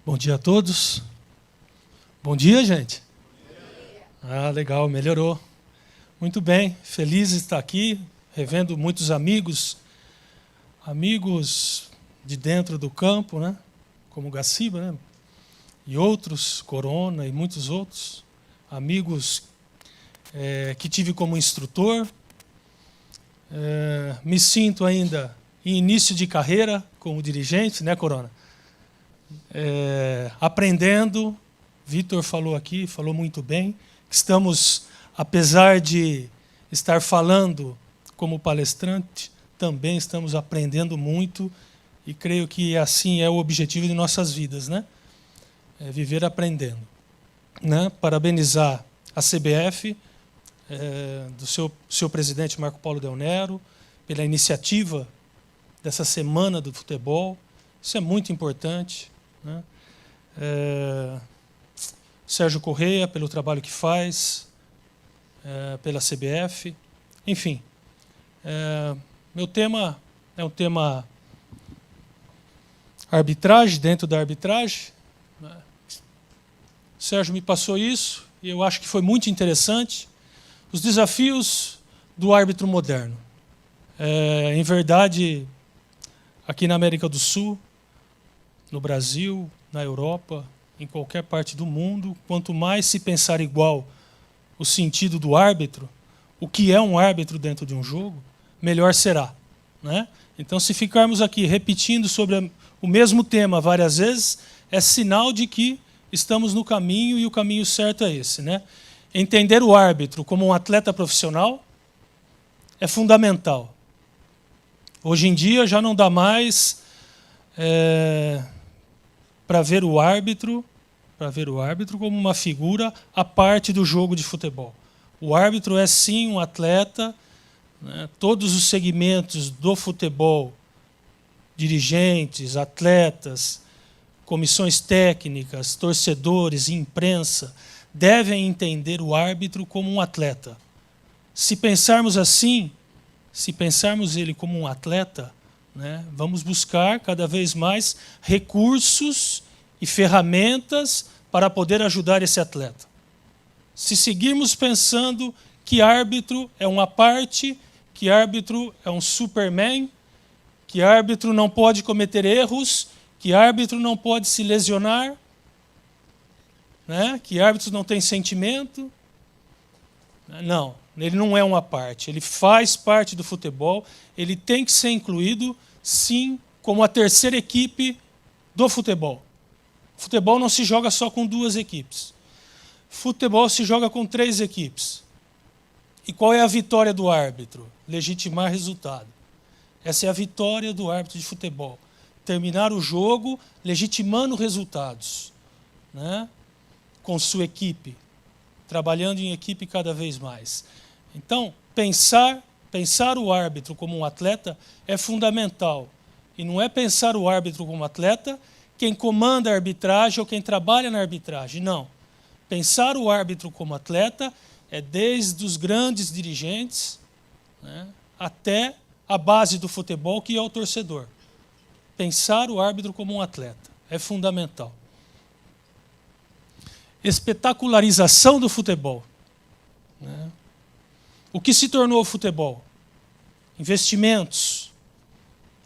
Bom dia a todos. Bom dia, gente. Ah, legal, melhorou. Muito bem, feliz de estar aqui, revendo muitos amigos de dentro do campo, né? Como Gaciba, né? E outros, Corona e muitos outros. Amigos que tive como instrutor. Me sinto ainda em início de carreira como dirigente, né, Corona? Aprendendo. Vitor falou aqui, falou muito bem, que estamos, apesar de estar falando como palestrante, também estamos aprendendo muito e creio que assim é o objetivo de nossas vidas, né? Viver aprendendo. Né? Parabenizar a CBF, do seu presidente Marco Paulo Del Nero, pela iniciativa dessa Semana do Futebol. Isso é muito importante. Né? Sérgio Correia, pelo trabalho que faz, pela CBF. Enfim, meu tema é um tema arbitragem, dentro da arbitragem. O Sérgio me passou isso e eu acho que foi muito interessante. Os desafios do árbitro moderno. Em verdade, aqui na América do Sul, no Brasil, na Europa, em qualquer parte do mundo, quanto mais se pensar igual o sentido do árbitro, o que é um árbitro dentro de um jogo, melhor será. Né? Então, se ficarmos aqui repetindo sobre o mesmo tema várias vezes, é sinal de que estamos no caminho e o caminho certo é esse. Né? Entender o árbitro como um atleta profissional é fundamental. Hoje em dia já não dá mais para ver o árbitro como uma figura à parte do jogo de futebol. O árbitro é sim um atleta, né? Todos os segmentos do futebol, dirigentes, atletas, comissões técnicas, torcedores, imprensa, devem entender o árbitro como um atleta. Se pensarmos assim, se pensarmos ele como um atleta, né, vamos buscar cada vez mais recursos e ferramentas para poder ajudar esse atleta. Se seguirmos pensando que árbitro é uma parte, que árbitro é um superman, que árbitro não pode cometer erros, que árbitro não pode se lesionar, né, que árbitro não tem sentimento, não, ele não é uma parte, ele faz parte do futebol, ele tem que ser incluído, sim, como a terceira equipe do futebol. Futebol não se joga só com duas equipes. Futebol se joga com três equipes. E qual é a vitória do árbitro? Legitimar resultado. Essa é a vitória do árbitro de futebol. Terminar o jogo legitimando resultados, né? Com sua equipe, trabalhando em equipe cada vez mais. Então, pensar o árbitro como um atleta é fundamental. E não é pensar o árbitro como atleta quem comanda a arbitragem ou quem trabalha na arbitragem. Não. Pensar o árbitro como atleta é desde os grandes dirigentes, né, até a base do futebol, que é o torcedor. Pensar o árbitro como um atleta é fundamental. Espetacularização do futebol. Né? O que se tornou o futebol? Investimentos,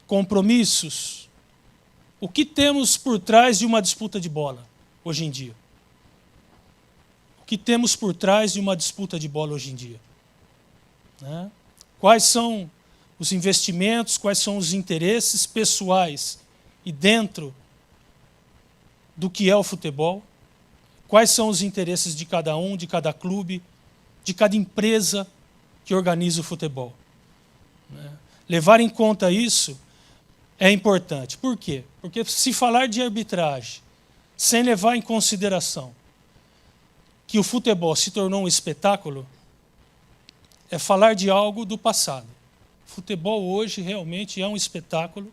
compromissos. O que temos por trás de uma disputa de bola hoje em dia? O que temos por trás de uma disputa de bola hoje em dia? Né? Quais são os investimentos, quais são os interesses pessoais e dentro do que é o futebol? Quais são os interesses de cada um, de cada clube, de cada empresa que organiza o futebol? Né? Levar em conta isso é importante. Por quê? Porque se falar de arbitragem sem levar em consideração que o futebol se tornou um espetáculo, é falar de algo do passado. O futebol hoje realmente é um espetáculo,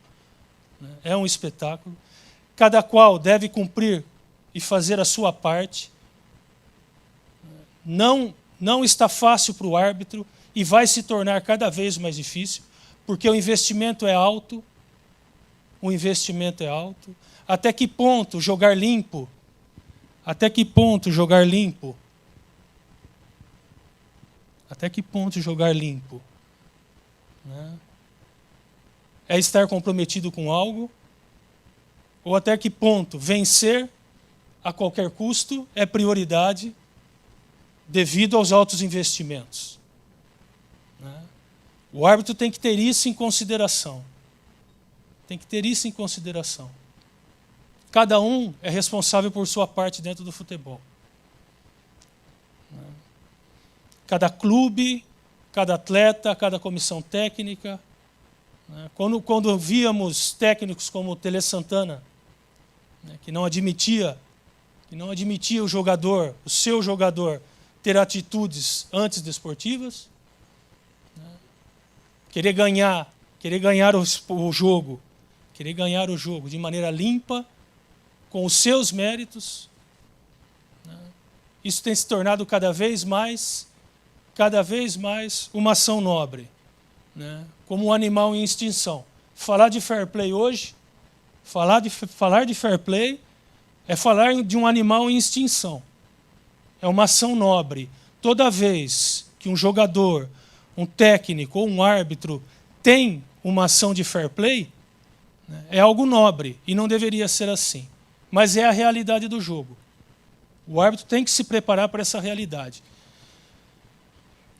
né? É um espetáculo. Cada qual deve cumprir e fazer a sua parte. Não está fácil para o árbitro e vai se tornar cada vez mais difícil, porque o investimento é alto, o investimento é alto? Até que ponto jogar limpo? Até que ponto jogar limpo? Até que ponto jogar limpo? Né? É estar comprometido com algo? Ou até que ponto vencer a qualquer custo é prioridade devido aos altos investimentos? Né? O árbitro tem que ter isso em consideração. Tem que ter isso em consideração. Cada um é responsável por sua parte dentro do futebol. Cada clube, cada atleta, cada comissão técnica. Quando víamos técnicos como o Tele Santana, que não admitia o jogador, o seu jogador, ter atitudes antidesportivas, querer ganhar o jogo de maneira limpa, com os seus méritos. Isso tem se tornado cada vez mais uma ação nobre, como um animal em extinção. Falar de fair play hoje, falar de fair play é falar de um animal em extinção. É uma ação nobre. Toda vez que um jogador, um técnico ou um árbitro tem uma ação de fair play, é algo nobre e não deveria ser assim. Mas é a realidade do jogo. O árbitro tem que se preparar para essa realidade.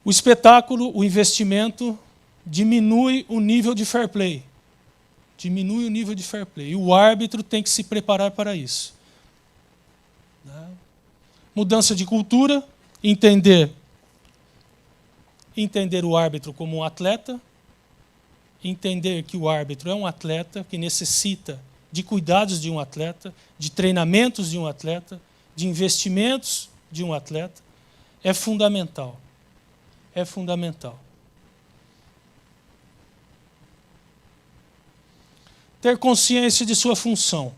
O espetáculo, o investimento, diminui o nível de fair play. Diminui o nível de fair play. E o árbitro tem que se preparar para isso. Mudança de cultura, entender o árbitro como um atleta, entender que o árbitro é um atleta que necessita de cuidados de um atleta, de treinamentos de um atleta, de investimentos de um atleta, é fundamental. É fundamental. Ter consciência de sua função.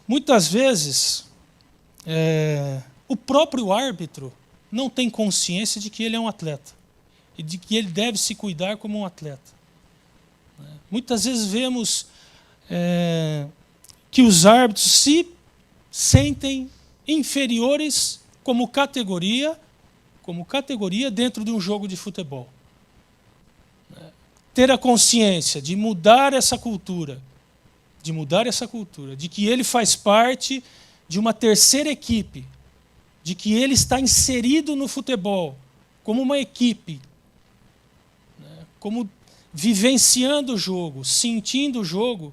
Muitas vezes, o próprio árbitro não tem consciência de que ele é um atleta e de que ele deve se cuidar como um atleta. Muitas vezes vemos que os árbitros se sentem inferiores como categoria dentro de um jogo de futebol. Ter a consciência de mudar essa cultura, de que ele faz parte de uma terceira equipe, de que ele está inserido no futebol como uma equipe, como vivenciando o jogo, sentindo o jogo,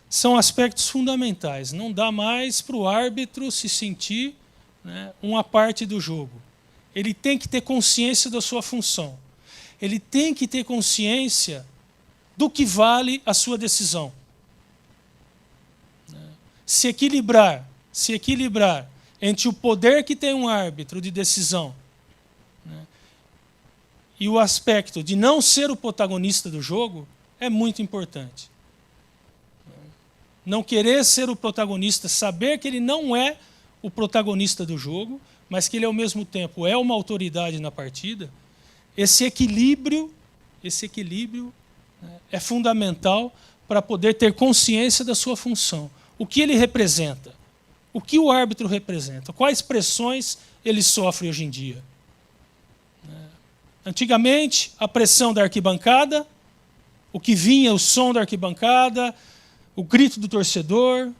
são aspectos fundamentais. Não dá mais para o árbitro se sentir uma parte do jogo. Ele tem que ter consciência da sua função. Ele tem que ter consciência do que vale a sua decisão. Se equilibrar entre o poder que tem um árbitro de decisão e o aspecto de não ser o protagonista do jogo é muito importante. Não querer ser o protagonista, saber que ele não é o protagonista do jogo, mas que ele, ao mesmo tempo, é uma autoridade na partida, esse equilíbrio é fundamental para poder ter consciência da sua função. O que ele representa? O que o árbitro representa? Quais pressões ele sofre hoje em dia? Antigamente, a pressão da arquibancada, o que vinha, o som da arquibancada, o grito do torcedor.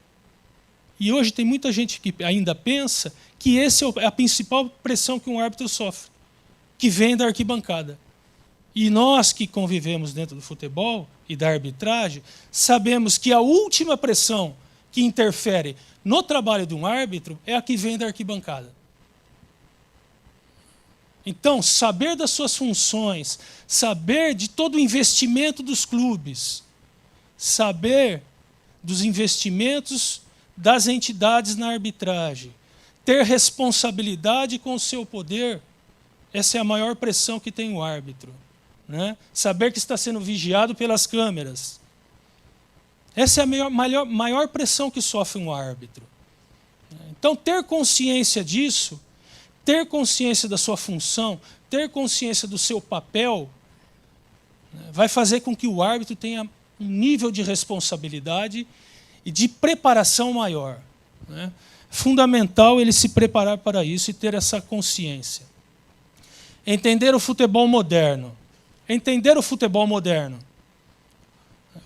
E hoje tem muita gente que ainda pensa que essa é a principal pressão que um árbitro sofre, que vem da arquibancada. E nós que convivemos dentro do futebol e da arbitragem, sabemos que a última pressão que interfere no trabalho de um árbitro é a que vem da arquibancada. Então, saber das suas funções, saber de todo o investimento dos clubes, saber dos investimentos das entidades na arbitragem, ter responsabilidade com o seu poder, essa é a maior pressão que tem o árbitro. Saber que está sendo vigiado pelas câmeras. Essa é a maior pressão que sofre um árbitro. Então, ter consciência disso, ter consciência da sua função, ter consciência do seu papel, vai fazer com que o árbitro tenha um nível de responsabilidade e de preparação maior, né? Fundamental ele se preparar para isso e ter essa consciência. Entender o futebol moderno. Entender o futebol moderno.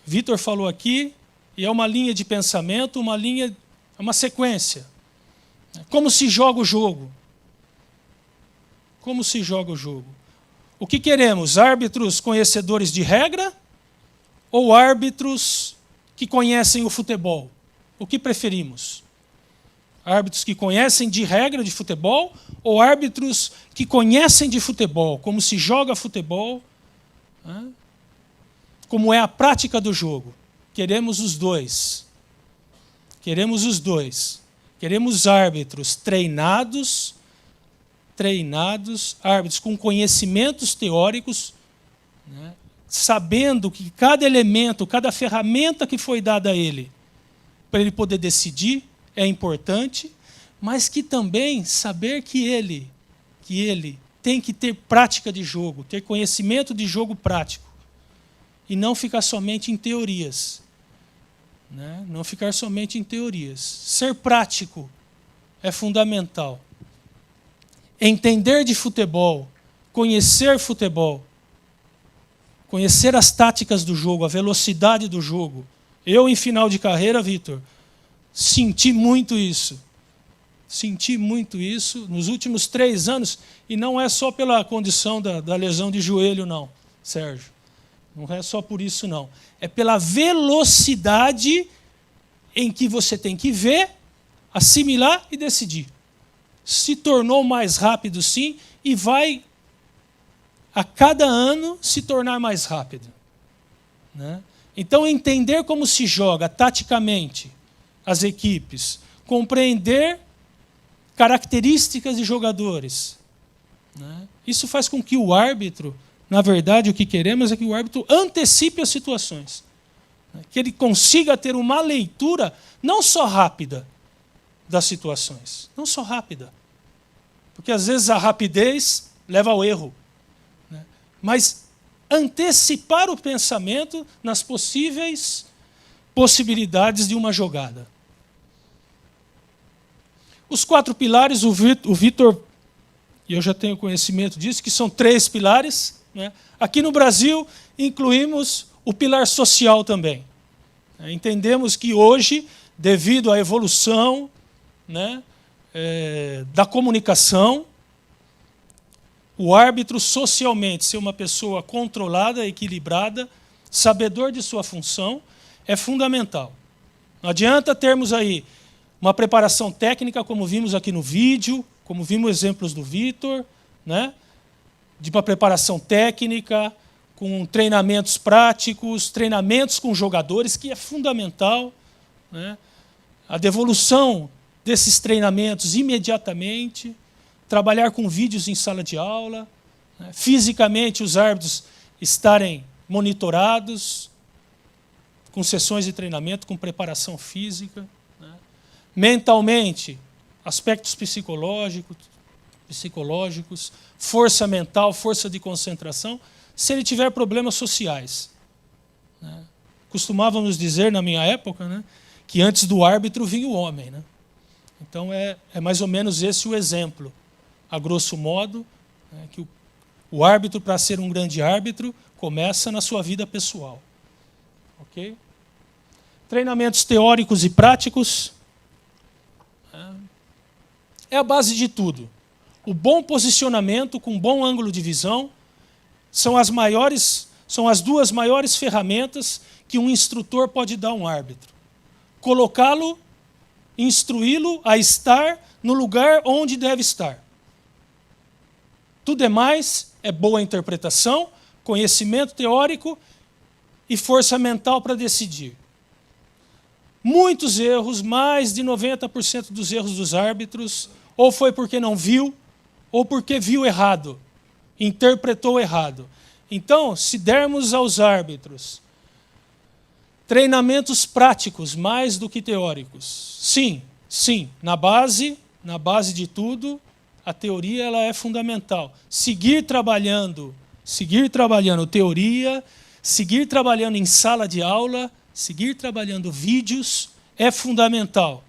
Vitor falou aqui, e é uma linha de pensamento, uma sequência. Como se joga o jogo? Como se joga o jogo? O que queremos? Árbitros conhecedores de regra ou árbitros que conhecem o futebol? O que preferimos? Árbitros que conhecem de regra de futebol ou árbitros que conhecem de futebol, como se joga futebol, né? Como é a prática do jogo? Queremos os dois. Queremos os dois. Queremos árbitros treinados, árbitros com conhecimentos teóricos, né? Sabendo que cada elemento, cada ferramenta que foi dada a ele, para ele poder decidir, é importante, mas que também saber que ele tem que ter prática de jogo, ter conhecimento de jogo prático, e não ficar somente em teorias. Né? Não ficar somente em teorias. Ser prático é fundamental. Entender de futebol, conhecer as táticas do jogo, a velocidade do jogo. Eu, em final de carreira, Vitor, senti muito isso nos últimos 3 anos, e não é só pela condição da lesão de joelho, não, Sérgio. Não é só por isso, não. É pela velocidade em que você tem que ver, assimilar e decidir. Se tornou mais rápido, sim, e vai, a cada ano, se tornar mais rápido. Né? Então, entender como se joga taticamente as equipes, compreender características de jogadores, né? Isso faz com que o árbitro, na verdade, o que queremos é que o árbitro antecipe as situações, né? Que ele consiga ter uma leitura não só rápida das situações, não só rápida, porque às vezes a rapidez leva ao erro, né? Mas antecipar o pensamento nas possíveis possibilidades de uma jogada. Os 4 pilares, o Vitor, e eu já tenho conhecimento disso, que são 3 pilares, né? Aqui no Brasil, incluímos o pilar social também. Entendemos que hoje, devido à evolução, né, da comunicação, o árbitro socialmente ser uma pessoa controlada, equilibrada, sabedor de sua função, é fundamental. Não adianta termos aí uma preparação técnica, como vimos aqui no vídeo, como vimos exemplos do Vitor, né? De uma preparação técnica, com treinamentos práticos, treinamentos com jogadores, que é fundamental, né? A devolução desses treinamentos imediatamente, trabalhar com vídeos em sala de aula, né? Fisicamente os árbitros estarem monitorados, com sessões de treinamento, com preparação física, né? Mentalmente, aspectos psicológicos, força mental, força de concentração, se ele tiver problemas sociais, né? Costumávamos dizer, na minha época, né, que antes do árbitro vinha o homem, né? Então é mais ou menos esse o exemplo, a grosso modo, né, que o árbitro, para ser um grande árbitro, começa na sua vida pessoal. Ok? Treinamentos teóricos e práticos é a base de tudo. O bom posicionamento com bom ângulo de visão são as 2 maiores ferramentas que um instrutor pode dar a um árbitro. Colocá-lo, instruí-lo a estar no lugar onde deve estar. Tudo demais é boa interpretação, conhecimento teórico e força mental para decidir. Muitos erros, mais de 90% dos erros dos árbitros, ou foi porque não viu, ou porque viu errado, interpretou errado. Então, se dermos aos árbitros treinamentos práticos mais do que teóricos, sim, na base de tudo, a teoria ela é fundamental. Seguir trabalhando teoria, seguir trabalhando em sala de aula, seguir trabalhando vídeos é fundamental,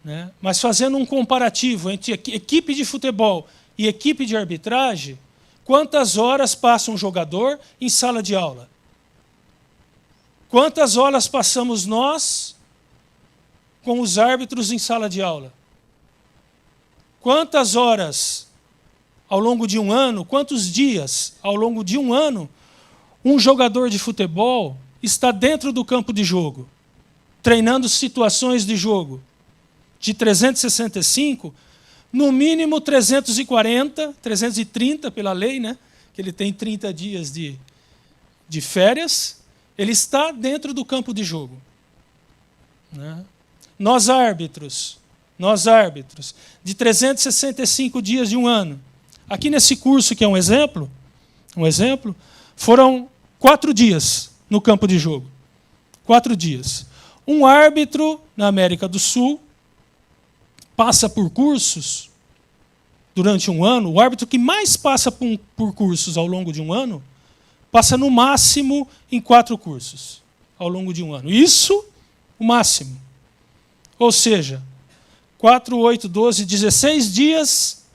né? Mas fazendo um comparativo entre equipe de futebol e equipe de arbitragem, quantas horas passa um jogador em sala de aula? Quantas horas passamos nós com os árbitros em sala de aula? Quantas horas ao longo de um ano, quantos dias ao longo de um ano, um jogador de futebol está dentro do campo de jogo, treinando situações de jogo? De 365, no mínimo 340, 330 pela lei, né? Que ele tem 30 dias de férias, ele está dentro do campo de jogo, né? Nós árbitros, de 365 dias de um ano, aqui nesse curso, que é um exemplo, foram 4 dias no campo de jogo. 4 dias. Um árbitro na América do Sul passa por cursos durante um ano. O árbitro que mais passa por cursos ao longo de um ano, passa no máximo em 4 cursos ao longo de um ano. Isso, o máximo. Ou seja, 4, 8, 12, 16 dias.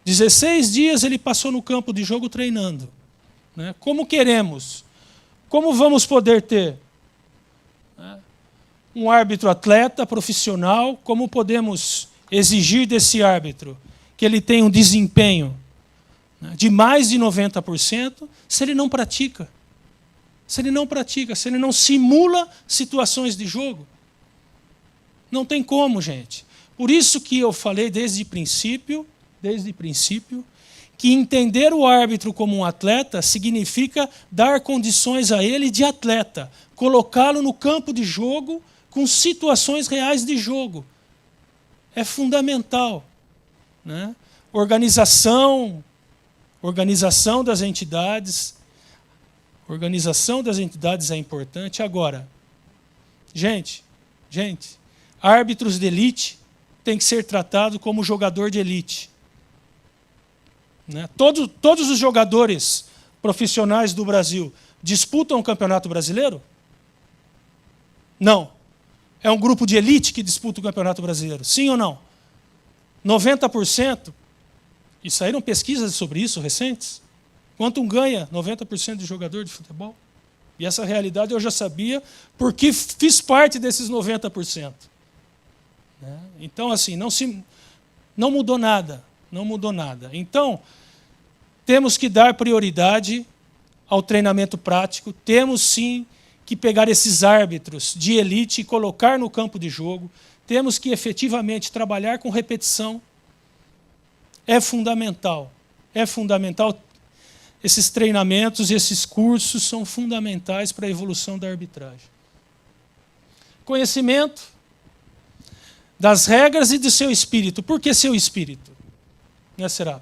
16 dias ele passou no campo de jogo treinando, né? Como queremos? Como vamos poder ter, né, um árbitro atleta profissional? Como podemos exigir desse árbitro que ele tenha um desempenho, né, de mais de 90% se ele não pratica? Se ele não simula situações de jogo? Não tem como, gente. Por isso que eu falei desde o princípio, que entender o árbitro como um atleta significa dar condições a ele de atleta, colocá-lo no campo de jogo com situações reais de jogo. É fundamental, né? Organização das entidades. Organização das entidades é importante. Agora, gente, árbitros de elite têm que ser tratados como jogador de elite, né? Todos os jogadores profissionais do Brasil disputam o Campeonato Brasileiro? Não. É um grupo de elite que disputa o Campeonato Brasileiro. Sim ou não? 90%. E saíram pesquisas sobre isso recentes. Quanto ganha 90% de jogador de futebol? E essa realidade eu já sabia porque fiz parte desses 90%. Né? Então, assim, não mudou nada. Não mudou nada. Então, temos que dar prioridade ao treinamento prático. Temos, sim, que pegar esses árbitros de elite e colocar no campo de jogo. Temos que efetivamente trabalhar com repetição. É fundamental. Esses treinamentos e esses cursos são fundamentais para a evolução da arbitragem. Conhecimento das regras e do seu espírito. Por que seu espírito? Né, será?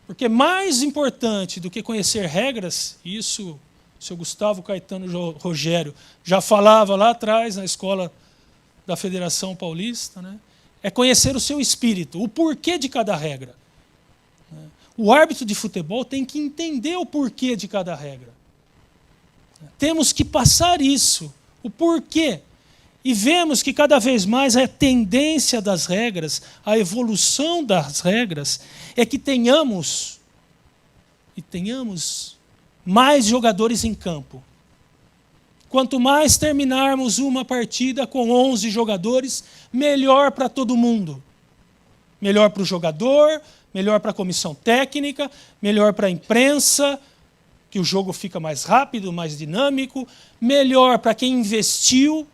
Porque mais importante do que conhecer regras, isso o seu Gustavo Caetano Rogério já falava lá atrás, na escola da Federação Paulista, né, é conhecer o seu espírito, o porquê de cada regra. O árbitro de futebol tem que entender o porquê de cada regra. Temos que passar isso, o porquê. E vemos que cada vez mais a tendência das regras, a evolução das regras, é que tenhamos mais jogadores em campo. Quanto mais terminarmos uma partida com 11 jogadores, melhor para todo mundo. Melhor para o jogador, melhor para a comissão técnica, melhor para a imprensa, que o jogo fica mais rápido, mais dinâmico, melhor para quem investiu,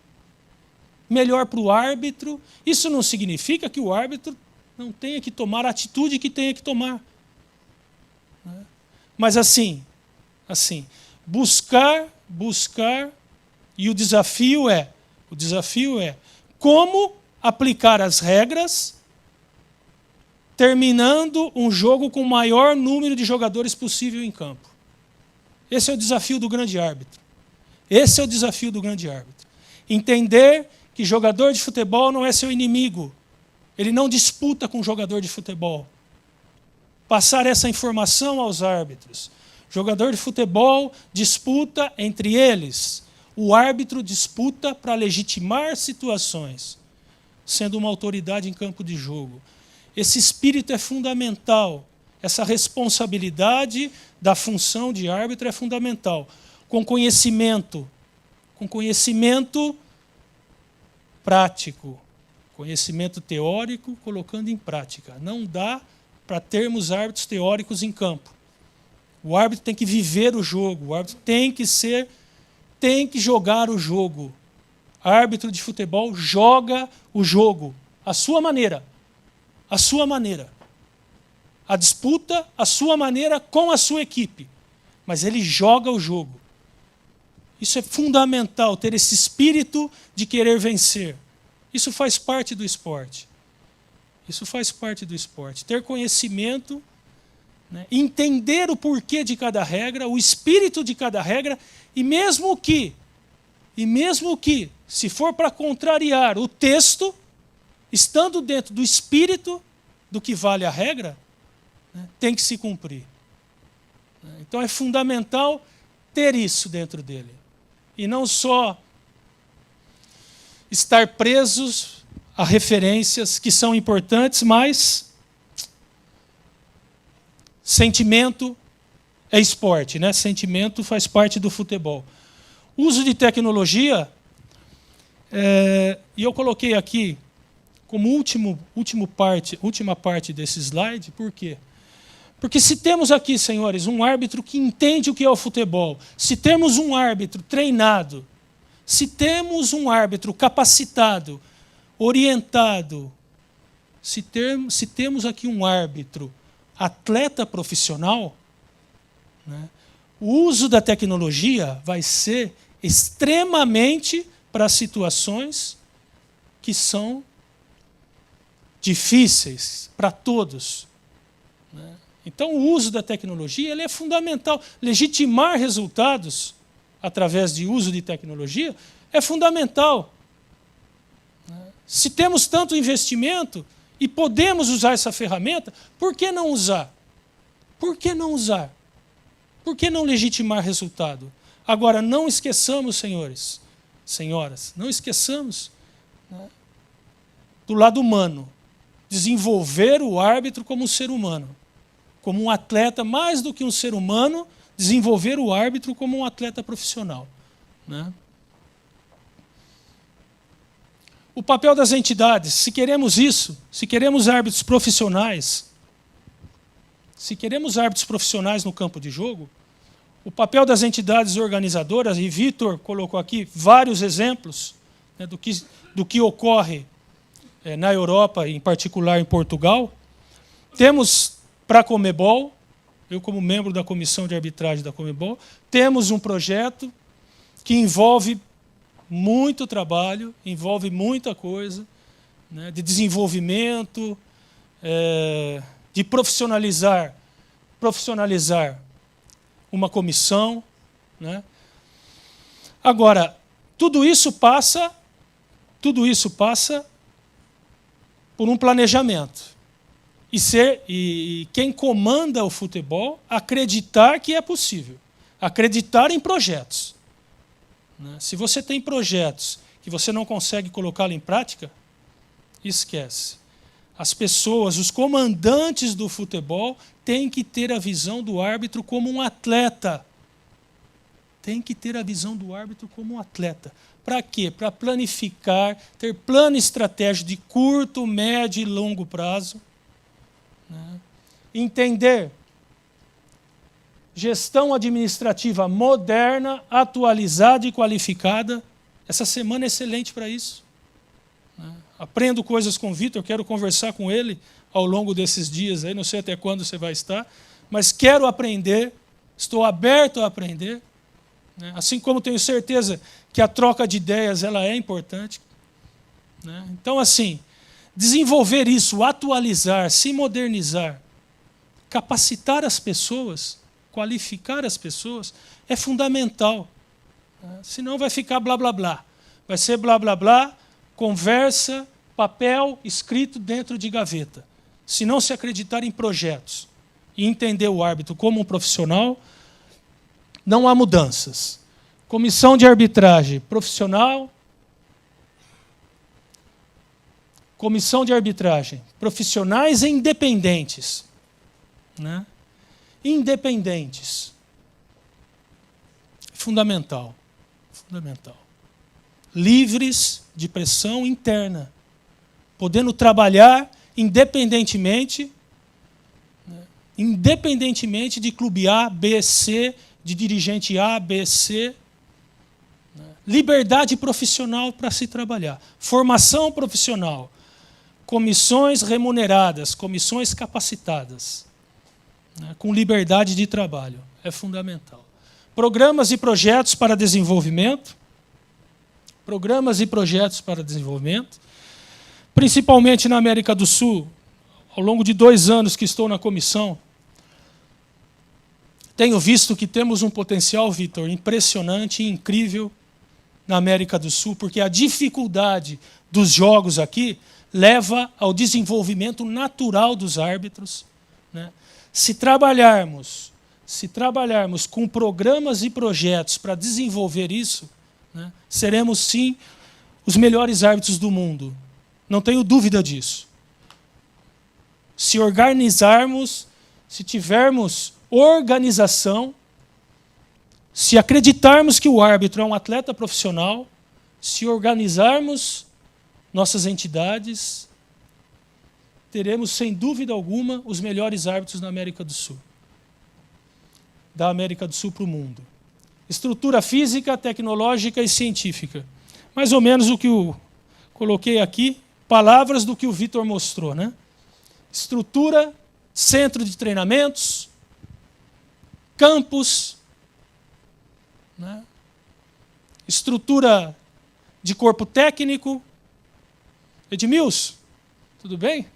melhor para o árbitro. Isso não significa que o árbitro não tenha que tomar a atitude que tenha que tomar. Mas assim, buscar, e o desafio é como aplicar as regras terminando um jogo com o maior número de jogadores possível em campo. Esse é o desafio do grande árbitro. Entender que jogador de futebol não é seu inimigo. Ele não disputa com jogador de futebol. Passar essa informação aos árbitros. Jogador de futebol disputa entre eles. O árbitro disputa para legitimar situações, sendo uma autoridade em campo de jogo. Esse espírito é fundamental. Essa responsabilidade da função de árbitro é fundamental. Com conhecimento prático, conhecimento teórico, colocando em prática. Não dá para termos árbitros teóricos em campo. O árbitro tem que viver o jogo, o árbitro tem que jogar o jogo. Árbitro de futebol joga o jogo, à sua maneira. À sua maneira. A disputa, à sua maneira, com a sua equipe. Mas ele joga o jogo. Isso é fundamental, ter esse espírito de querer vencer. Isso faz parte do esporte. Isso faz parte do esporte. Ter conhecimento, né, entender o porquê de cada regra, o espírito de cada regra, e mesmo que, se for para contrariar o texto, estando dentro do espírito do que vale a regra, né, tem que se cumprir. Então é fundamental ter isso dentro dele. E não só estar presos a referências que são importantes, mas sentimento é esporte, né? Sentimento faz parte do futebol. Uso de tecnologia, e eu coloquei aqui como última parte desse slide, por quê? Porque se temos aqui, senhores, um árbitro que entende o que é o futebol, se temos um árbitro treinado, se temos um árbitro capacitado, orientado, se temos aqui um árbitro atleta profissional, né, o uso da tecnologia vai ser extremamente para situações que são difíceis para todos. Né? Então, o uso da tecnologia ele é fundamental. Legitimar resultados através de uso de tecnologia é fundamental. Se temos tanto investimento e podemos usar essa ferramenta, por que não usar? Por que não usar? Por que não legitimar resultado? Agora, não esqueçamos, senhores, senhoras, não esqueçamos, né, do lado humano. Desenvolver o árbitro como um ser humano. Como um atleta, mais do que um ser humano, desenvolver o árbitro como um atleta profissional. Né? O papel das entidades, se queremos isso, se queremos árbitros profissionais, no campo de jogo, o papel das entidades organizadoras, e Vitor colocou aqui vários exemplos, né, do que ocorre na Europa, em particular em Portugal. Temos para a Comebol, eu como membro da comissão de arbitragem da Comebol, temos um projeto que envolve muito trabalho, envolve muita coisa, né, de desenvolvimento, de profissionalizar uma comissão. Né? Agora, tudo isso passa por um planejamento. E quem comanda o futebol acreditar que é possível, acreditar em projetos. Né? Se você tem projetos que você não consegue colocá-los em prática, esquece. As pessoas, os comandantes do futebol, têm que ter a visão do árbitro como um atleta. Tem que ter a visão do árbitro como um atleta. Para quê? Para planificar, ter plano estratégico de curto, médio e longo prazo. Né? Entender gestão administrativa moderna, atualizada e qualificada. Essa semana é excelente para isso. Né? Aprendo coisas com o Vitor, quero conversar com ele ao longo desses dias, aí, não sei até quando você vai estar, mas quero aprender, estou aberto a aprender. Né? Assim como tenho certeza que a troca de ideias ela é importante. Né? Então, assim, desenvolver isso, atualizar, se modernizar, capacitar as pessoas, qualificar as pessoas, é fundamental. Senão vai ficar blá, blá, blá. Vai ser blá, blá, blá, conversa, papel escrito dentro de gaveta. Se não se acreditar em projetos e entender o árbitro como um profissional, não há mudanças. Comissão de arbitragem profissional. Comissão de arbitragem profissionais e independentes. Né? Independentes. Fundamental. Fundamental. Livres de pressão interna. Podendo trabalhar independentemente, né? Independentemente de clube A, B, C, de dirigente A, B, C. Né? Liberdade profissional para se trabalhar. Formação profissional. Comissões remuneradas, comissões capacitadas. Né? Com liberdade de trabalho. É fundamental. Programas e projetos para desenvolvimento. Programas e projetos para desenvolvimento. Principalmente na América do Sul, ao longo de 2 anos que estou na comissão, tenho visto que temos um potencial, Vitor, impressionante e incrível na América do Sul, porque a dificuldade dos jogos aqui leva ao desenvolvimento natural dos árbitros. Né? Se trabalharmos com programas e projetos para desenvolver isso, né, seremos, sim, os melhores árbitros do mundo. Não tenho dúvida disso. Se organizarmos, se tivermos organização, se acreditarmos que o árbitro é um atleta profissional, se organizarmos nossas entidades, teremos, sem dúvida alguma, os melhores árbitros na América do Sul. Da América do Sul para o mundo. Estrutura física, tecnológica e científica. Mais ou menos o que eu coloquei aqui, palavras do que o Vitor mostrou. Né? Estrutura, centro de treinamentos, campus, né? Estrutura de corpo técnico. Edmilson, tudo bem?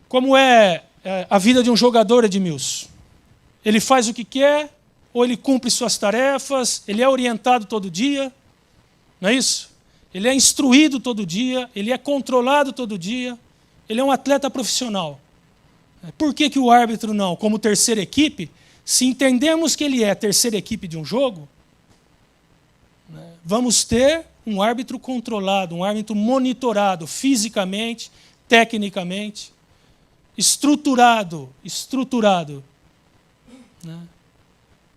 Como é a vida de um jogador, Edmilson? Ele faz o que quer, ou ele cumpre suas tarefas, ele é orientado todo dia, não é isso? Ele é instruído todo dia, ele é controlado todo dia, ele é um atleta profissional. Por que que o árbitro não? Como terceira equipe, se entendermos que ele é a terceira equipe de um jogo, vamos ter um árbitro controlado, um árbitro monitorado fisicamente, tecnicamente, estruturado, né?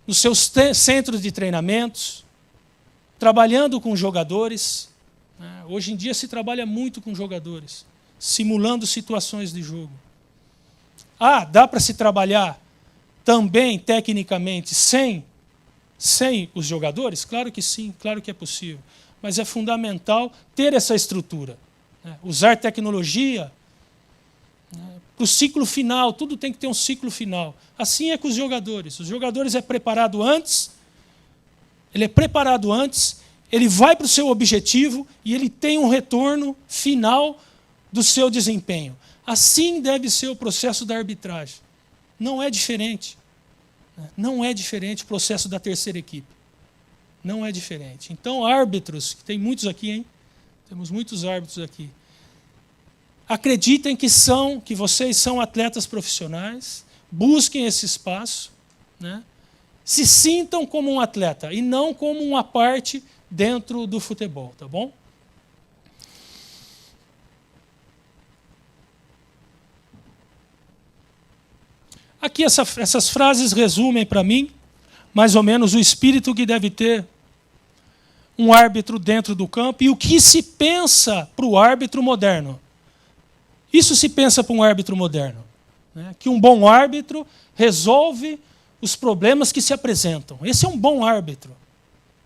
Nos seus centros de treinamentos, trabalhando com jogadores. Né? Hoje em dia se trabalha muito com jogadores, simulando situações de jogo. Dá para se trabalhar também tecnicamente sem os jogadores? Claro que sim, claro que é possível. Mas é fundamental ter essa estrutura. Né? Usar tecnologia, né? Para o ciclo final, tudo tem que ter um ciclo final. Assim é com os jogadores. Os jogadores é preparado antes, ele vai para o seu objetivo e ele tem um retorno final do seu desempenho. Assim deve ser o processo da arbitragem. Não é diferente. Não é diferente o processo da terceira equipe. Não é diferente. Então, árbitros, que tem muitos aqui, hein? Temos muitos árbitros aqui. Acreditem que vocês são atletas profissionais, busquem esse espaço, né? Se sintam como um atleta e não como uma parte dentro do futebol, tá bom? Aqui essas frases resumem para mim, mais ou menos, o espírito que deve ter um árbitro dentro do campo e o que se pensa para o árbitro moderno. Isso se pensa para um árbitro moderno. Né? Que um bom árbitro resolve os problemas que se apresentam. Esse é um bom árbitro.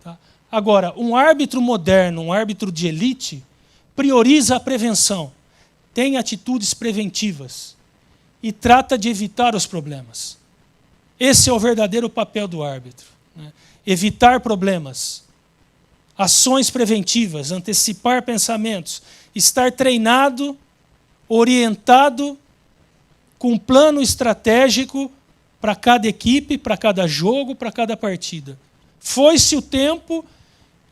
Tá? Agora, um árbitro moderno, um árbitro de elite, prioriza a prevenção, tem atitudes preventivas e trata de evitar os problemas. Esse é o verdadeiro papel do árbitro. Né? Evitar problemas, ações preventivas, antecipar pensamentos, estar treinado, orientado, com um plano estratégico para cada equipe, para cada jogo, para cada partida. Foi-se o tempo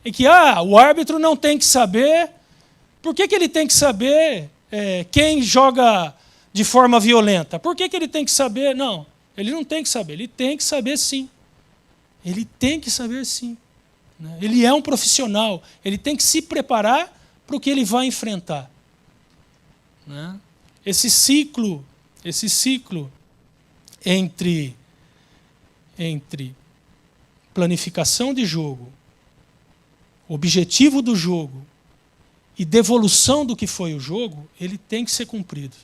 em que o árbitro não tem que saber. Por que ele tem que saber quem joga de forma violenta? Por que ele tem que saber? Não. Ele não tem que saber, ele tem que saber sim. Ele tem que saber sim. Ele é um profissional, ele tem que se preparar para o que ele vai enfrentar. Esse ciclo entre planificação de jogo, objetivo do jogo e devolução do que foi o jogo, ele tem que ser cumprido.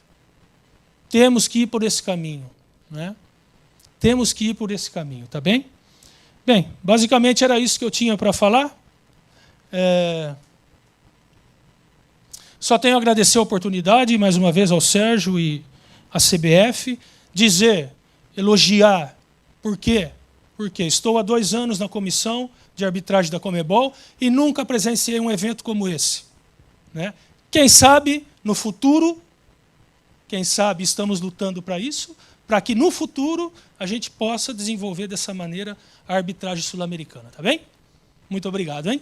Temos que ir por esse caminho. Temos que ir por esse caminho, tá bem? Bem, basicamente era isso que eu tinha para falar. Só tenho a agradecer a oportunidade, mais uma vez, ao Sérgio e à CBF, elogiar. Por quê? Porque estou há 2 anos na comissão de arbitragem da Conmebol e nunca presenciei um evento como esse. Quem sabe, no futuro, estamos lutando para isso, para que no futuro a gente possa desenvolver dessa maneira a arbitragem sul-americana. Tá bem? Muito obrigado, hein?